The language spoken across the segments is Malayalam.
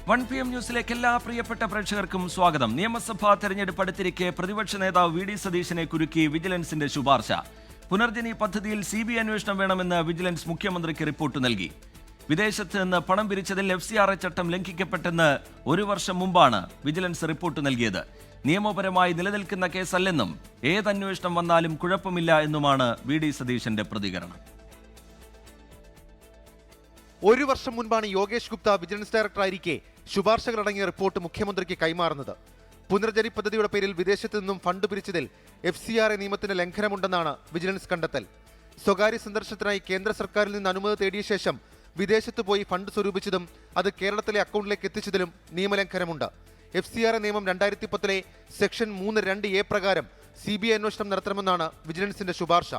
1 PM ന്യൂസിലേക്ക് എല്ലാ പ്രിയപ്പെട്ട പ്രേക്ഷകർക്കും സ്വാഗതം. നിയമസഭാ തെരഞ്ഞെടുപ്പ് അടുത്തിരിക്കെ പ്രതിപക്ഷ നേതാവ് വി ഡി സതീശനെ കുരുക്കി വിജിലൻസിന്റെ ശുപാർശ. പുനർജനി പദ്ധതിയിൽ CBI അന്വേഷണം വേണമെന്ന് വിജിലൻസ് മുഖ്യമന്ത്രിക്ക് റിപ്പോർട്ട് നൽകി. വിദേശത്ത് നിന്ന് പണം പിരിച്ചതിൽ FCRA ചട്ടം ലംഘിക്കപ്പെട്ടെന്ന് 1 വർഷം മുമ്പാണ് വിജിലൻസ് റിപ്പോർട്ട് നൽകിയത്. നിയമപരമായി നിലനിൽക്കുന്ന കേസല്ലെന്നും ഏതന്വേഷണം വന്നാലും കുഴപ്പമില്ല എന്നുമാണ് വി ഡി സതീശന്റെ പ്രതികരണം. 1 വർഷം മുൻപാണ് യോഗേഷ് ഗുപ്ത വിജിലൻസ് ഡയറക്ടറായിരിക്കെ ശുപാർശകളടങ്ങിയ റിപ്പോർട്ട് മുഖ്യമന്ത്രിക്ക് കൈമാറുന്നത്. പുനർജനി പദ്ധതിയുടെ പേരിൽ വിദേശത്ത് നിന്നും ഫണ്ട് പിരിച്ചതിൽ FCRA നിയമത്തിന് ലംഘനമുണ്ടെന്നാണ് വിജിലൻസ് കണ്ടെത്തൽ. സ്വകാര്യ സന്ദർശനത്തിനായി കേന്ദ്ര സർക്കാരിൽ നിന്ന് അനുമതി തേടിയ ശേഷം വിദേശത്ത് പോയി ഫണ്ട് സ്വരൂപിച്ചതും അത് കേരളത്തിലെ അക്കൗണ്ടിലേക്ക് എത്തിച്ചതിലും നിയമലംഘനമുണ്ട്. FCRA നിയമം 2010 സെക്ഷൻ 3(2)A പ്രകാരം CBI അന്വേഷണം നടത്തണമെന്നാണ് വിജിലൻസിന്റെ ശുപാർശ.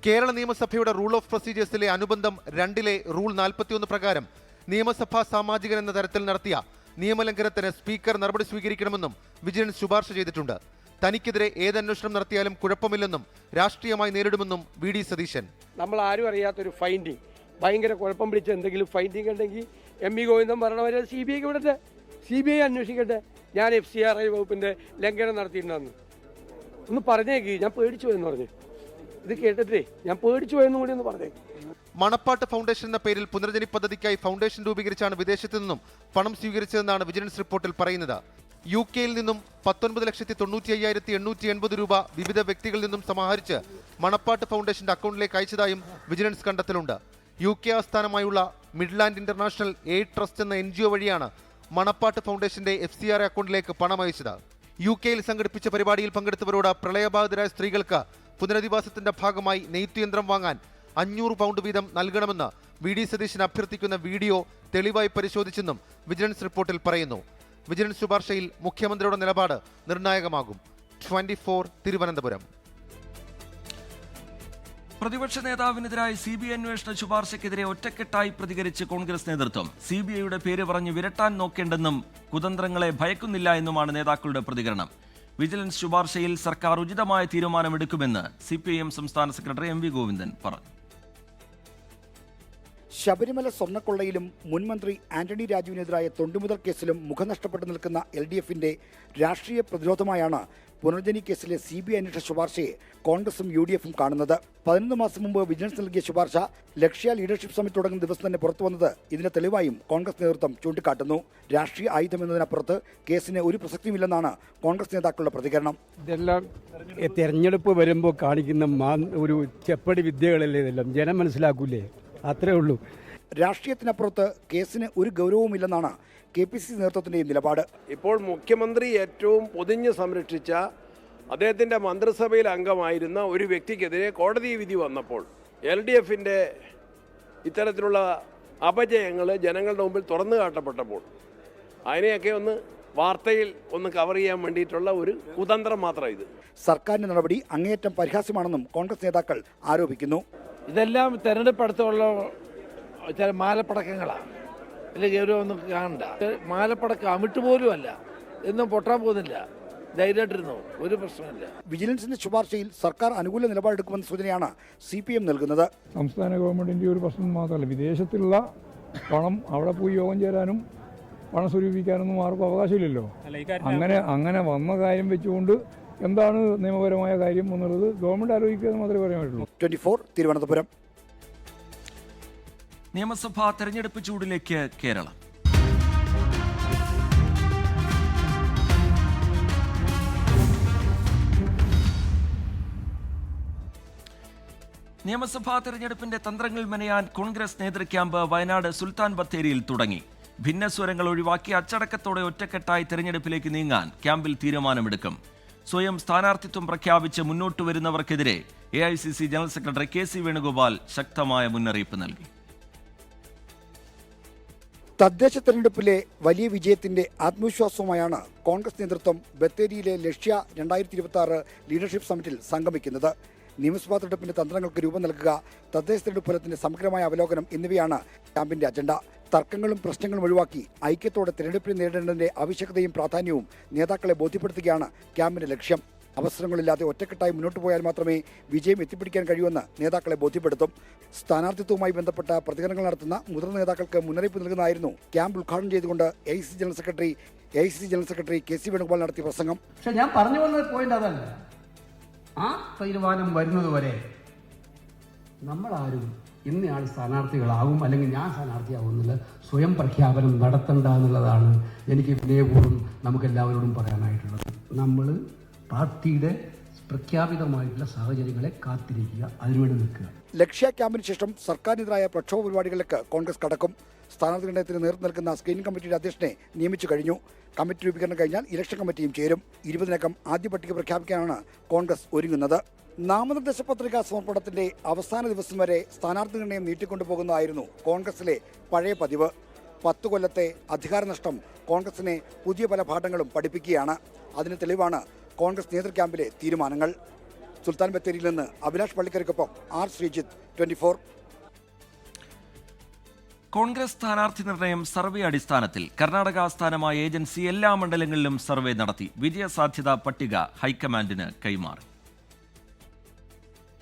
കേരള നിയമസഭയുടെ റൂൾ ഓഫ് പ്രൊസീജിയേഴ്സിലെ അനുബന്ധം 2 റൂൾ 41 പ്രകാരം നിയമസഭാ സാമാജികൻ എന്ന തരത്തിൽ നടത്തിയ നിയമലംഘനത്തിന് സ്പീക്കർ നടപടി സ്വീകരിക്കണമെന്നും വിജിലൻസ് ശുപാർശ ചെയ്തിട്ടുണ്ട്. തനിക്കെതിരെ ഏതന്വേഷണം നടത്തിയാലും കുഴപ്പമില്ലെന്നും രാഷ്ട്രീയമായി നേരിടുമെന്നും വി ഡി സതീശൻ. നമ്മൾ ആരും അറിയാത്തൊരു ഫൈൻഡിങ്, ഭയങ്കര കുഴപ്പം പിടിച്ച എന്തെങ്കിലും ഫൈൻഡിങ് ഉണ്ടെങ്കിൽ MV ഗോവിന്ദൻ പറഞ്ഞവരെ CBIക്ക് വിടട്ടെ, CBI അന്വേഷിക്കട്ടെ. ഞാൻ FCRA വകുപ്പിന്റെ ലംഘനം നടത്തിയിട്ടുണ്ടെന്ന് ഒന്ന് പറഞ്ഞേക്ക്. ഞാൻ പേടിച്ചു പോയെന്ന് പറഞ്ഞു. ഇത് കേട്ടിട്ടേ ഞാൻ പേടിച്ചു പോയെന്നും കൂടി ഒന്ന് പറഞ്ഞേക്ക്. മണപ്പാട്ട് ഫൗണ്ടേഷൻ എന്ന പേരിൽ പുനർജനി പദ്ധതിക്കായി ഫൗണ്ടേഷൻ രൂപീകരിച്ചാണ് വിദേശത്ത് നിന്നും പണം സ്വീകരിച്ചതെന്നാണ് വിജിലൻസ് റിപ്പോർട്ടിൽ പറയുന്നത്. UK നിന്നും 19,95,880 രൂപ വിവിധ വ്യക്തികളിൽ നിന്നും സമാഹരിച്ച് മണപ്പാട്ട് ഫൗണ്ടേഷന്റെ അക്കൗണ്ടിലേക്ക് അയച്ചതായും വിജിലൻസ് കണ്ടെത്തലുണ്ട്. UK ആസ്ഥാനമായുള്ള മിഡ്ലാൻഡ് ഇന്റർനാഷണൽ എയ്ഡ് ട്രസ്റ്റ് എന്ന NGO വഴിയാണ് മണപ്പാട്ട് ഫൗണ്ടേഷന്റെ FCRA അക്കൗണ്ടിലേക്ക് പണം അയച്ചത്. UK സംഘടിപ്പിച്ച പരിപാടിയിൽ പങ്കെടുത്തവരോട് പ്രളയബാധിതരായ സ്ത്രീകൾക്ക് പുനരധിവാസത്തിന്റെ ഭാഗമായി നെയ്ത്തുയന്ത്രം വാങ്ങാൻ 500 പൗണ്ട് വീതം നൽകണമെന്ന് വി ഡി സതീശൻ അഭ്യർത്ഥിക്കുന്ന വീഡിയോ തെളിവായി പരിശോധിച്ചെന്നും വിജിലൻസ് റിപ്പോർട്ടിൽ പറയുന്നു. വിജിലൻസ് ശുപാർശയിൽ മുഖ്യമന്ത്രിയുടെ നിലപാട് നിർണായകമാകും. 24 തിരുവനന്തപുരം. പ്രതിപക്ഷ നേതാവിനെതിരായി CBI അന്വേഷണ ശുപാർശയ്ക്കെതിരെ ഒറ്റക്കെട്ടായി പ്രതികരിച്ച് കോൺഗ്രസ് നേതൃത്വം. CBIയുടെ പേര് പറഞ്ഞ് വിരട്ടാൻ നോക്കേണ്ടെന്നും കുതന്ത്രങ്ങളെ ഭയക്കുന്നില്ല എന്നുമാണ് നേതാക്കളുടെ പ്രതികരണം. വിജിലൻസ് ശുപാർശയിൽ സർക്കാർ ഉചിതമായ തീരുമാനമെടുക്കുമെന്ന് CPIM സംസ്ഥാന സെക്രട്ടറി MV ഗോവിന്ദൻ പറഞ്ഞു. ശബരിമല സ്വർണ്ണക്കൊള്ളയിലും മുൻമന്ത്രി ആന്റണി രാജുവിനെതിരായ തൊണ്ടുമുതൽ കേസിലും മുഖം നഷ്ടപ്പെട്ടു നിൽക്കുന്ന LDFന്റെ രാഷ്ട്രീയ പ്രതിരോധമായാണ് പുനർജനി കേസിലെ CBI അന്വേഷണ ശുപാർശയെ കോൺഗ്രസും UDFും കാണുന്നത്. 11 മാസം മുമ്പ് വിജിലൻസ് നൽകിയ ശുപാർശ ലക്ഷ്യ ലീഡർഷിപ്പ് സമിറ്റ് തുടങ്ങുന്ന ദിവസം തന്നെ പുറത്തു വന്നത് ഇതിന്റെ തെളിവായും കോൺഗ്രസ് നേതൃത്വം ചൂണ്ടിക്കാട്ടുന്നു. രാഷ്ട്രീയ ആയുധം എന്നതിനപ്പുറത്ത് കേസിന് ഒരു പ്രസക്തിയുമില്ലെന്നാണ് കോൺഗ്രസ് നേതാക്കളുടെ പ്രതികരണം. ഇതെല്ലാം തെരഞ്ഞെടുപ്പ് വരുമ്പോൾ കാണിക്കുന്ന ഒരു ചെപ്പടി വിദ്യകളല്ലേ, ഇതെല്ലാം ജനം മനസ്സിലാക്കൂലേ, അത്രേ ഉള്ളൂ. രാഷ്ട്രീയത്തിനപ്പുറത്ത് കേസിന് ഒരു ഗൗരവവുമില്ലെന്നാണ് KPCC നേതൃത്വത്തിന്റെയും നിലപാട്. ഇപ്പോൾ മുഖ്യമന്ത്രി ഏറ്റവും പൊതിഞ്ഞ് സംരക്ഷിച്ച അദ്ദേഹത്തിൻ്റെ മന്ത്രിസഭയിൽ അംഗമായിരുന്ന ഒരു വ്യക്തിക്കെതിരെ കോടതി വിധി വന്നപ്പോൾ LDFന്റെ ഇത്തരത്തിലുള്ള അപജയങ്ങൾ ജനങ്ങളുടെ മുമ്പിൽ തുറന്നു കാട്ടപ്പെട്ടപ്പോൾ അതിനെയൊക്കെ ഒന്ന് വാർത്തയിൽ ഒന്ന് കവർ ചെയ്യാൻ വേണ്ടിയിട്ടുള്ള ഒരു കുതന്ത്രം മാത്രം ഇത്. സർക്കാരിന്റെ നടപടി അങ്ങേയറ്റം പരിഹാസ്യമാണെന്നും കോൺഗ്രസ് നേതാക്കൾ ആരോപിക്കുന്നു. ഇതെല്ലാം തെരഞ്ഞെടുപ്പ് അടുത്തുള്ള ചില മാലപ്പടക്കങ്ങളാണ്. വലിയ ഗൗരവമൊന്നും കാണണ്ട. മാലപ്പടക്കം അമിട്ട് പോലും അല്ല, എന്നും പൊട്ടാൻ പോകുന്നില്ല. ധൈര്യമായിട്ടിരുന്നു, ഒരു പ്രശ്നമില്ല. വിജിലൻസിന്റെ ശുപാർശയിൽ സർക്കാർ അനുകൂല നിലപാടെടുക്കുമെന്ന സൂചനയാണ് CPM നൽകുന്നത്. സംസ്ഥാന ഗവൺമെന്റിന്റെ ഒരു പ്രശ്നം മാത്രമല്ല, വിദേശത്തുള്ള പണം അവിടെ പോയി യോഗം ചേരാനും പണം സ്വരൂപിക്കാനൊന്നും ആർക്കും അവകാശമില്ലല്ലോ. അങ്ങനെ വന്ന കാര്യം വെച്ചുകൊണ്ട് എന്താണ് നിയമപരമായ കാര്യം എന്നുള്ളത് ഗവൺമെന്റ് ആലോചിക്കുക എന്ന് മാത്രമേ പറയാൻ പറ്റുള്ളൂ. 24 തിരുവനന്തപുരം. നിയമസഭാ തെരഞ്ഞെടുപ്പ് ചൂടിലേക്ക് കേരളം. നിയമസഭാ തെരഞ്ഞെടുപ്പിന്റെ തന്ത്രങ്ങൾ മെനയാൻ കോൺഗ്രസ് നേതൃക്യാമ്പ് വയനാട് സുൽത്താൻ ബത്തേരിയിൽ തുടങ്ങി. ഭിന്നസ്വരങ്ങൾ ഒഴിവാക്കി അച്ചടക്കത്തോടെ ഒറ്റക്കെട്ടായി തെരഞ്ഞെടുപ്പിലേക്ക് നീങ്ങാൻ ക്യാമ്പിൽ തീരുമാനമെടുക്കും. സ്വയം സ്ഥാനാർത്ഥിത്വം പ്രഖ്യാപിച്ച് മുന്നോട്ട് വരുന്നവർക്കെതിരെ AICC general secretary KC Venugopal ശക്തമായ മുന്നറിയിപ്പ് നൽകി. തദ്ദേശ തെരഞ്ഞെടുപ്പിലെ വലിയ വിജയത്തിന്റെ ആത്മവിശ്വാസവുമായാണ് കോൺഗ്രസ് നേതൃത്വം ബത്തേരിയിലെ ലക്ഷ്യ 2026 ലീഡർഷിപ്പ് സമിറ്റിൽ സംഗമിക്കുന്നത്. നിയമസഭാ തെരഞ്ഞെടുപ്പിന്റെ തന്ത്രങ്ങൾക്ക് രൂപം നൽകുക, തദ്ദേശ തെരഞ്ഞെടുപ്പ് ഫലത്തിന്റെ സമഗ്രമായ അവലോകനം എന്നിവയാണ് ക്യാമ്പിന്റെ അജണ്ട. തർക്കങ്ങളും പ്രശ്നങ്ങളും ഒഴിവാക്കി ഐക്യത്തോടെ തെരഞ്ഞെടുപ്പിനെ നേരിടേണ്ടതിന്റെ ആവശ്യകതയും പ്രാധാന്യവും നേതാക്കളെ ബോധ്യപ്പെടുത്തുകയാണ് ക്യാമ്പിന്റെ ലക്ഷ്യം. അവസരങ്ങളില്ലാതെ ഒറ്റക്കെട്ടായി മുന്നോട്ട് പോയാൽ മാത്രമേ വിജയം എത്തിപ്പിടിക്കാൻ കഴിയൂവെന്ന് നേതാക്കളെ ബോധ്യപ്പെടുത്തും. സ്ഥാനാർത്ഥിത്വവുമായി ബന്ധപ്പെട്ട പ്രതികരണങ്ങൾ നടത്തുന്ന മുതിർന്ന നേതാക്കൾക്ക് മുന്നറിയിപ്പ് നൽകുന്നതായിരുന്നു ക്യാമ്പ് ഉദ്ഘാടനം ചെയ്തുകൊണ്ട് AICC general secretary KC Venugopal നടത്തിയ പ്രസംഗം. പക്ഷെ ഞാൻ പറഞ്ഞു വന്ന പോയിന്റ് അതല്ല. ആ തീരുമാനം വരുന്നതുവരെ നമ്മളാരും ഇന്നയാൾ സ്ഥാനാർത്ഥികളാവും അല്ലെങ്കിൽ ഞാൻ സ്ഥാനാർത്ഥിയാവും എന്നുള്ള സ്വയം പ്രഖ്യാപനം നടത്തണ്ട എന്നുള്ളതാണ് എനിക്ക് വിനയപൂർവ്വം നമുക്കെല്ലാവരോടും പറയാനായിട്ടുള്ളത്. നമ്മൾ പാർട്ടിയുടെ പ്രഖ്യാപിതമായിട്ടുള്ള സാഹചര്യങ്ങളെ കാത്തിരിക്കുക, അതിനുവേണ്ടി നിൽക്കുക. ലക്ഷ്യ ക്യാമ്പിന് ശേഷം സർക്കാരിനെതിരായ പ്രക്ഷോഭ പരിപാടികളിലേക്ക് കോൺഗ്രസ് കടക്കും. സ്ഥാനാർത്ഥി നിർണയത്തിന് നേതൃത്വം നൽകുന്ന സ്ക്രീനിംഗ് കമ്മിറ്റിയുടെ അധ്യക്ഷനെ നിയമിച്ചു കഴിഞ്ഞു. കമ്മിറ്റി രൂപീകരണം കഴിഞ്ഞാൽ ഇലക്ഷൻ കമ്മിറ്റിയും ചേരും. 20-നകം ആദ്യ പട്ടിക പ്രഖ്യാപിക്കാനാണ് കോൺഗ്രസ് ഒരുങ്ങുന്നത്. നാമനിർദ്ദേശ പത്രികാ സമർപ്പണത്തിന്റെ അവസാന ദിവസം വരെ സ്ഥാനാർത്ഥി നിർണയം നീട്ടിക്കൊണ്ടുപോകുന്നതായിരുന്നു കോൺഗ്രസിലെ പഴയ പതിവ്. 10 കൊല്ലത്തെ അധികാരനഷ്ടം കോൺഗ്രസിനെ പുതിയ പല പാഠങ്ങളും പഠിപ്പിക്കുകയാണ്. അതിന് തെളിവാണ് കോൺഗ്രസ് നേതൃക്യാമ്പിലെ തീരുമാനങ്ങൾ. സുൽത്താൻ ബത്തേരിയിൽ നിന്ന് അഭിലാഷ് പള്ളിക്കരയ്ക്കൊപ്പം R. ശ്രീജിത്ത്, 24. കോൺഗ്രസ് സ്ഥാനാർത്ഥി നിർണയം സർവേ അടിസ്ഥാനത്തിൽ. കർണാടക ആസ്ഥാനമായ ഏജൻസി എല്ലാ മണ്ഡലങ്ങളിലും സർവേ നടത്തി. വിജയസാധ്യതാ പട്ടിക ഹൈക്കമാൻഡിന് കൈമാറി.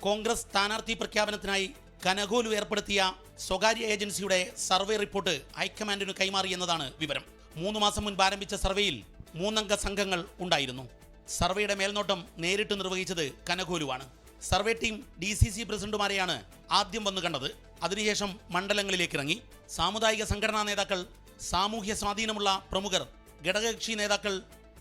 കോൺഗ്രസ് സ്ഥാനാർത്ഥി പ്രഖ്യാപനത്തിനായി കനകോലു ഏർപ്പെടുത്തിയ സ്വകാര്യ ഏജൻസിയുടെ സർവേ റിപ്പോർട്ട് ഹൈക്കമാൻഡിന് കൈമാറി എന്നതാണ് വിവരം. 3 മാസം മുൻപ് ആരംഭിച്ച സർവേയിൽ 3 അംഗ സംഘങ്ങൾ ഉണ്ടായിരുന്നു. സർവേയുടെ മേൽനോട്ടം നേരിട്ട് നിർവഹിച്ചത് കനകോലുവാണ്. സർവേ ടീം DCC പ്രസിഡന്റുമാരെയാണ് ആദ്യം വന്നു കണ്ടത്. അതിനുശേഷം മണ്ഡലങ്ങളിലേക്ക് ഇറങ്ങി. സാമുദായിക സംഘടനാ നേതാക്കൾ, സാമൂഹ്യ സ്വാധീനമുള്ള പ്രമുഖർ, ഘടകകക്ഷി നേതാക്കൾ,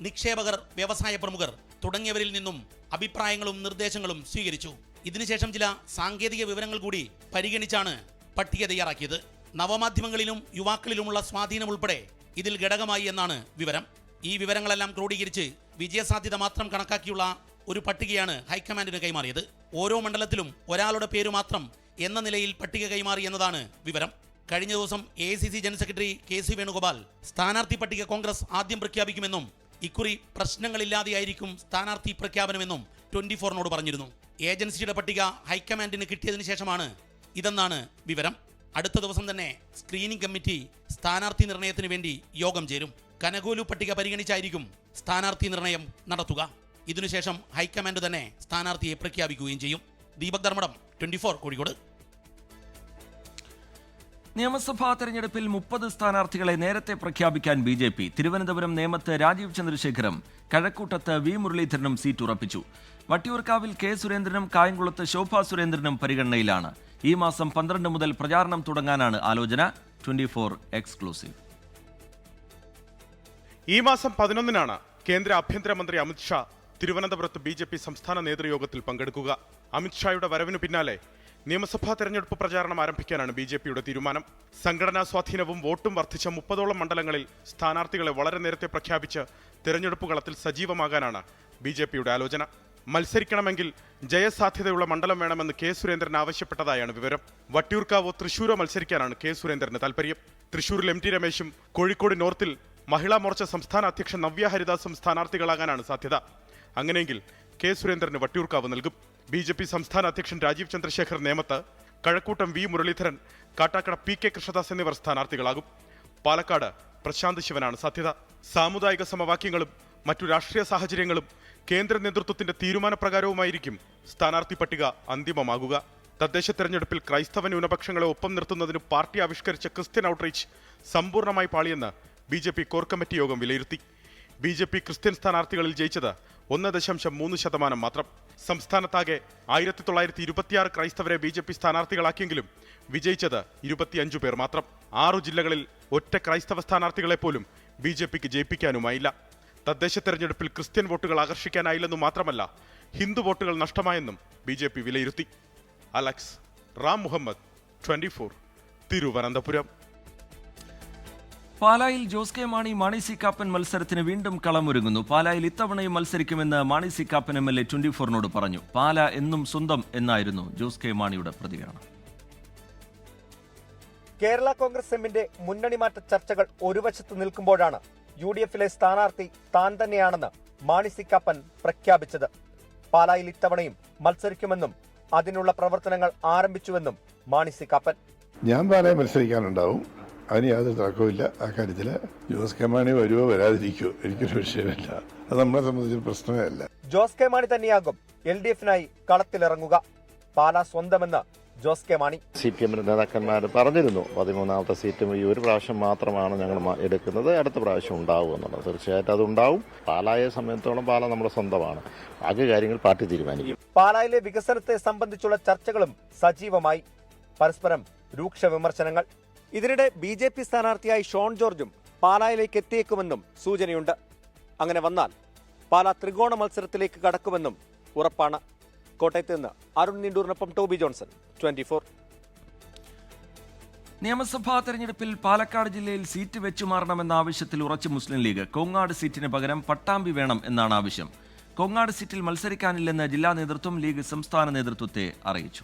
നിക്ഷേപകർ, വ്യവസായ പ്രമുഖർ തുടങ്ങിയവരിൽ നിന്നും അഭിപ്രായങ്ങളും നിർദ്ദേശങ്ങളും സ്വീകരിച്ചു. ഇതിനുശേഷം ചില സാങ്കേതിക വിവരങ്ങൾ കൂടി പരിഗണിച്ചാണ് പട്ടിക തയ്യാറാക്കിയത്. നവമാധ്യമങ്ങളിലും യുവാക്കളിലുമുള്ള സ്വാധീനം ഉൾപ്പെടെ ഇതിൽ ഘടകമായി എന്നാണ് വിവരം. ഈ വിവരങ്ങളെല്ലാം ക്രോഡീകരിച്ച് വിജയസാധ്യത മാത്രം കണക്കാക്കിയുള്ള ഒരു പട്ടികയാണ് ഹൈക്കമാൻഡിന് കൈമാറിയത്. ഓരോ മണ്ഡലത്തിലും ഒരാളുടെ പേര് മാത്രം എന്ന നിലയിൽ പട്ടിക കൈമാറി എന്നതാണ് വിവരം. കഴിഞ്ഞ ദിവസം AICC general secretary KC Venugopal സ്ഥാനാർത്ഥി പട്ടിക കോൺഗ്രസ് ആദ്യം പ്രഖ്യാപിക്കുമെന്നും ഇക്കുറി പ്രശ്നങ്ങളില്ലാതെയായിരിക്കും സ്ഥാനാർത്ഥി പ്രഖ്യാപനമെന്നും 24-നോട് പറഞ്ഞിരുന്നു. ഏജൻസിയുടെ പട്ടിക ഹൈക്കമാൻഡിന് കിട്ടിയതിനു ശേഷമാണ് ഇതെന്നാണ് വിവരം. അടുത്ത ദിവസം തന്നെ സ്ക്രീനിംഗ് കമ്മിറ്റി സ്ഥാനാർത്ഥി നിർണയത്തിന് വേണ്ടി യോഗം ചേരും. കനകോലു പട്ടിക പരിഗണിച്ചായിരിക്കും സ്ഥാനാർത്ഥി നിർണയം നടത്തുക. ഇതിനുശേഷം ഹൈക്കമാൻഡ് തന്നെ സ്ഥാനാർത്ഥിയെ പ്രഖ്യാപിക്കുകയും ചെയ്യും. ദീപക് ധർമ്മടം, 24, കോഴിക്കോട്. നിയമസഭാ തെരഞ്ഞെടുപ്പിൽ 30 സ്ഥാനാർത്ഥികളെ നേരത്തെ പ്രഖ്യാപിക്കാൻ BJP. തിരുവനന്തപുരം നേമത്ത് രാജീവ് ചന്ദ്രശേഖരം, കഴക്കൂട്ടത്ത് V. മുരളീധരനും സീറ്റ് ഉറപ്പിച്ചു. വട്ടിയൂർക്കാവിൽ K. സുരേന്ദ്രനും കായംകുളത്ത് ശോഭാ സുരേന്ദ്രനും പരിഗണനയിലാണ്. ഈ മാസം 12 മുതൽ പ്രചാരണം തുടങ്ങാനാണ് ആലോചന. 24 എക്സ്ക്ലൂസീവ്. ഈ മാസം 11-നാണ് കേന്ദ്ര ആഭ്യന്തരമന്ത്രി അമിത്ഷാ തിരുവനന്തപുരത്ത് BJP സംസ്ഥാന നേതൃയോഗത്തിൽ പങ്കെടുക്കുക. അമിത്ഷായുടെ വരവിനു പിന്നാലെ നിയമസഭാ തെരഞ്ഞെടുപ്പ് പ്രചാരണം ആരംഭിക്കാനാണ് BJPയുടെ തീരുമാനം. സംഘടനാ സ്വാധീനവും വോട്ടും വർദ്ധിച്ച 30ഓളം മണ്ഡലങ്ങളിൽ സ്ഥാനാർത്ഥികളെ വളരെ നേരത്തെ പ്രഖ്യാപിച്ച് തെരഞ്ഞെടുപ്പ് കളത്തിൽ സജീവമാകാനാണ് BJPയുടെ ആലോചന. മത്സരിക്കണമെങ്കിൽ ജയസാധ്യതയുള്ള മണ്ഡലം വേണമെന്ന് K. സുരേന്ദ്രൻ ആവശ്യപ്പെട്ടതായാണ് വിവരം. വട്ടിയൂർക്കാവോ തൃശൂരോ മത്സരിക്കാനാണ് K. സുരേന്ദ്രന് താൽപര്യം. തൃശൂരിൽ MT രമേശും കോഴിക്കോട് നോർത്തിൽ മഹിളാ മോർച്ച സംസ്ഥാന അധ്യക്ഷൻ നവ്യ ഹരിദാസും സ്ഥാനാർത്ഥികളാകാനാണ് സാധ്യത. അങ്ങനെയെങ്കിൽ K. സുരേന്ദ്രന് വട്ടിയൂർക്കാവ് നൽകും. BJP സംസ്ഥാന അധ്യക്ഷൻ രാജീവ് ചന്ദ്രശേഖർ നേമത്ത്, കഴക്കൂട്ടം V. മുരളീധരൻ, കാട്ടാക്കട PK കൃഷ്ണദാസ് എന്നിവർ സ്ഥാനാർത്ഥികളാകും. പാലക്കാട് പ്രശാന്ത് ശിവനാണ് സാധ്യത. സാമുദായിക സമവാക്യങ്ങളും മറ്റു രാഷ്ട്രീയ സാഹചര്യങ്ങളും കേന്ദ്ര നേതൃത്വത്തിന്റെ തീരുമാനപ്രകാരവുമായിരിക്കും സ്ഥാനാർത്ഥി പട്ടിക അന്തിമമാകുക. തദ്ദേശ തെരഞ്ഞെടുപ്പിൽ ക്രൈസ്തവ ന്യൂനപക്ഷങ്ങളെ ഒപ്പം നിർത്തുന്നതിന് പാർട്ടി ആവിഷ്കരിച്ച ക്രിസ്ത്യൻ ഔട്ട്റീച്ച് സമ്പൂർണ്ണമായി പാളിയെന്ന് BJP കോർ കമ്മിറ്റി യോഗം വിലയിരുത്തി. BJP ക്രിസ്ത്യൻ സ്ഥാനാർത്ഥികളിൽ ജയിച്ചത് 1.3% മാത്രം. സംസ്ഥാനത്താകെ 1926 ക്രൈസ്തവരെ BJP സ്ഥാനാർത്ഥികളാക്കിയെങ്കിലും വിജയിച്ചത് 25 പേർ മാത്രം. 6 ജില്ലകളിൽ ഒറ്റ ക്രൈസ്തവ സ്ഥാനാർത്ഥികളെ പോലും BJPക്ക് ജയിപ്പിക്കാനുമായില്ല. തദ്ദേശ തെരഞ്ഞെടുപ്പിൽ ക്രിസ്ത്യൻ വോട്ടുകൾ ആകർഷിക്കാനായില്ലെന്നു മാത്രമല്ല, ഹിന്ദു വോട്ടുകൾ നഷ്ടമായെന്നും BJP വിലയിരുത്തി. അലക്സ് റാം മുഹമ്മദ്, 24, തിരുവനന്തപുരം. പാലായിൽ ജോസ് കെ മാണി സി കാപ്പൻ മത്സരത്തിന് വീണ്ടും കളമൊരുങ്ങുന്നു. പാലായിൽ ഇത്തവണയും മത്സരിക്കുമെന്ന് മാണി സി കാപ്പൻ MLA 24-നോട് പറഞ്ഞു. പാല എന്നും സ്വന്തം എന്നായിരുന്നു ജോസ് കെ മാണിയുടെ പ്രതികരണം. കേരള കോൺഗ്രസ് എമ്മിന്റെ മുന്നണി മാറ്റ ചർച്ചകൾ ഒരു വശത്ത് നിൽക്കുമ്പോഴാണ് UDF-ലെ സ്ഥാനാർത്ഥി താൻ തന്നെയാണെന്ന് മാണി സി കാപ്പൻ പ്രഖ്യാപിച്ചത്. പാലായിൽ ഇത്തവണയും മത്സരിക്കുമെന്നും അതിനുള്ള പ്രവർത്തനങ്ങൾ ആരംഭിച്ചുവെന്നും മാണി സി കാപ്പൻ. ഞാൻ പാലായിൽ മത്സരിക്കാനുണ്ടാവും, അതിന് യാതൊരു തർക്കവുമില്ല. ആ കാര്യത്തിൽ ജോസ് കെ മാണി വരുവോ വരാതിരിക്കുവോ എനിക്കൊരു വിഷയമല്ല, അത് നമ്മളെ സംബന്ധിച്ച് പ്രശ്നമേ അല്ല. ജോസ് കെ മാണി തന്നെയാകും LDF-നായി കളത്തിലിറങ്ങുക. പാലാ സ്വന്തമെന്ന് ജോസ് കെ മാണി. CPM നേതാക്കന്മാർ പറഞ്ഞിരുന്നു 13ാമത്തെ സീറ്റും ഈ ഒരു പ്രാവശ്യം മാത്രമാണ് ഞങ്ങൾ എടുക്കുന്നത്, അടുത്ത പ്രാവശ്യം ഉണ്ടാവും എന്നുള്ളത്. തീർച്ചയായിട്ടും അതുണ്ടാവും. പാലായെ സംബന്ധിച്ചോളം പാല നമ്മുടെ സ്വന്തമാണ്. ബാക്കി കാര്യങ്ങൾ പാർട്ടി തീരുമാനിക്കും. പാലായിലെ വികസനത്തെ സംബന്ധിച്ചുള്ള ചർച്ചകളും സജീവമായി. പരസ്പരം രൂക്ഷ വിമർശനങ്ങൾ. ഇതിനിടെ BJP സ്ഥാനാർത്ഥിയായി ഷോൺ ജോർജും പാലായിലേക്ക് എത്തിയേക്കുമെന്നും സൂചനയുണ്ട്. അങ്ങനെ വന്നാൽ പാലാ ത്രികോണ മത്സരത്തിലേക്ക് കടക്കുമെന്നും ഉറപ്പാണ്. കോട്ടയത്ത് നിന്ന് അരുൺ നീണ്ടൂരിനൊപ്പം ടോബി ജോൺസൺ, 24. നിയമസഭാ തെരഞ്ഞെടുപ്പിൽ പാലക്കാട് ജില്ലയിൽ സീറ്റ് വെച്ചുമാറണമെന്ന ആവശ്യത്തിൽ ഉറച്ചു മുസ്ലിം ലീഗ്. കോങ്ങാട് സീറ്റിന് പകരം പട്ടാമ്പി വേണം എന്നാണ് ആവശ്യം. കോങ്ങാട് സീറ്റിൽ മത്സരിക്കാനില്ലെന്ന് ജില്ലാ നേതൃത്വം ലീഗ് സംസ്ഥാന നേതൃത്വത്തെ അറിയിച്ചു.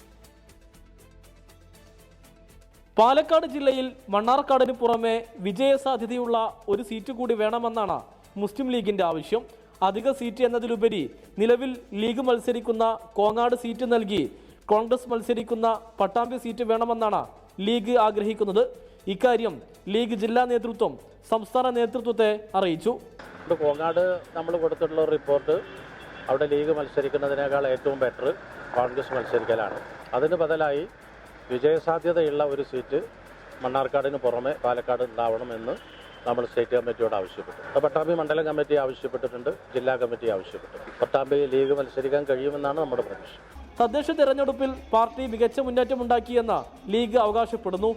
പാലക്കാട് ജില്ലയിൽ മണ്ണാർക്കാടിന് പുറമെ വിജയസാധ്യതയുള്ള ഒരു സീറ്റ് കൂടി വേണമെന്നാണ് മുസ്ലിം ലീഗിന്റെ ആവശ്യം. അധിക സീറ്റ് എന്നതിലുപരി നിലവിൽ ലീഗ് മത്സരിക്കുന്ന കോങ്ങാട് സീറ്റ് നൽകി കോൺഗ്രസ് മത്സരിക്കുന്ന പട്ടാമ്പി സീറ്റ് വേണമെന്നാണ് ലീഗ് ആഗ്രഹിക്കുന്നത്. ഇക്കാര്യം ലീഗ് ജില്ലാ നേതൃത്വം സംസ്ഥാന നേതൃത്വത്തെ അറിയിച്ചു. കോങ്ങാട് നമ്മൾ കൊടുത്തിട്ടുള്ള റിപ്പോർട്ട് അവിടെ ലീഗ് മത്സരിക്കുന്നതിനേക്കാൾ ഏറ്റവും ബെറ്റർ കോൺഗ്രസ് മത്സരിക്കലാണ്. അതിന് ബദലായി വിജയസാധ്യതയുള്ള ഒരു സീറ്റ് മണ്ണാർക്കാടിന് പുറമെ പാലക്കാട് ഉണ്ടാവണമെന്ന് നമ്മൾ സ്റ്റേറ്റ് കമ്മിറ്റിയോട് ആവശ്യപ്പെട്ടു. പട്ടാമ്പി മണ്ഡലം കമ്മിറ്റി ആവശ്യപ്പെട്ടിട്ടുണ്ട്, ജില്ലാ കമ്മിറ്റി ആവശ്യപ്പെട്ടു. പട്ടാമ്പി ലീഗ് മത്സരിക്കാൻ കഴിയുമെന്നാണ് നമ്മുടെ പ്രതീക്ഷ. തദ്ദേശ തെരഞ്ഞെടുപ്പിൽ പാർട്ടി മികച്ച മുന്നേറ്റമുണ്ടാക്കിയെന്ന് ലീഗ് അവകാശപ്പെടുന്നു.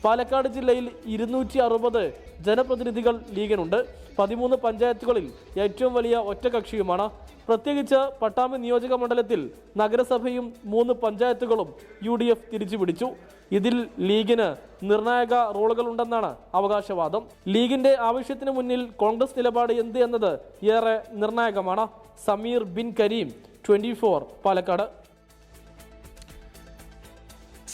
പാലക്കാട് ജില്ലയിൽ 260 ജനപ്രതിനിധികൾ ലീഗിനുണ്ട്. 13 പഞ്ചായത്തുകളിൽ ഏറ്റവും വലിയ ഒറ്റകക്ഷിയുമാണ്. പ്രത്യേകിച്ച് പട്ടാമ്പി നിയോജക മണ്ഡലത്തിൽ നഗരസഭയും 3 പഞ്ചായത്തുകളും UDF തിരിച്ചുപിടിച്ചു. ഇതിൽ ലീഗിന് നിർണായക റോളുകളുണ്ടെന്നാണ് അവകാശവാദം. ലീഗിന്റെ ആവശ്യത്തിന് മുന്നിൽ കോൺഗ്രസ് നിലപാട് എന്ത് എന്നത് ഏറെ നിർണായകമാണ്. സമീർ ബിൻ കരീം, 24, പാലക്കാട്.